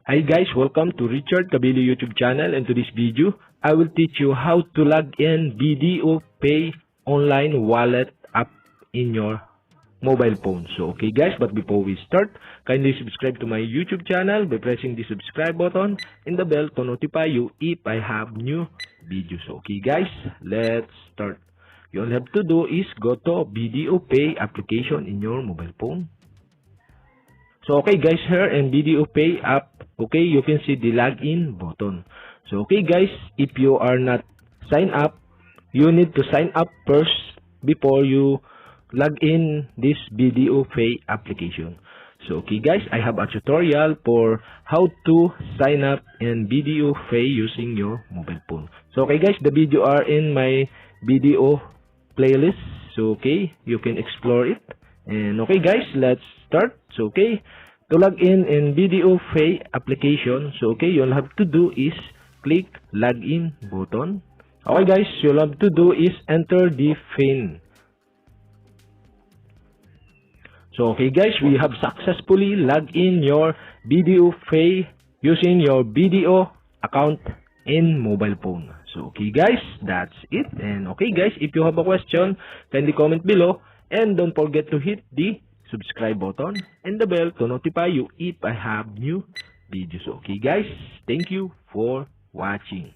Hi guys, welcome to Richard Cabile YouTube channel, and to this video, I will teach you how to log in BDO Pay online wallet app in your mobile phone. So okay guys, but before we start, kindly subscribe to my YouTube channel by pressing the subscribe button and the bell to notify you if I have new videos. Okay guys, let's start. You all have to do is go to BDO Pay application in your mobile phone. So okay guys, here in BDO Pay app, okay, you can see the login button. So okay guys, if you are not signed up, you need to sign up first before you log in this BDO Pay application. So okay guys, I have a tutorial for how to sign up in BDO Pay using your mobile phone. So okay guys, the video are in my BDO playlist. So okay, you can explore it. And okay guys, let's start. So okay, to log in BDO Pay application, so okay, you'll have to do is click login button. Okay guys, you'll have to do is enter the PIN. So okay guys, we have successfully logged in your BDO Pay using your BDO account in mobile phone. So okay guys, that's it. And okay guys, if you have a question, kindly comment below. And don't forget to hit the subscribe button and the bell to notify you if I have new videos. Okay guys, thank you for watching.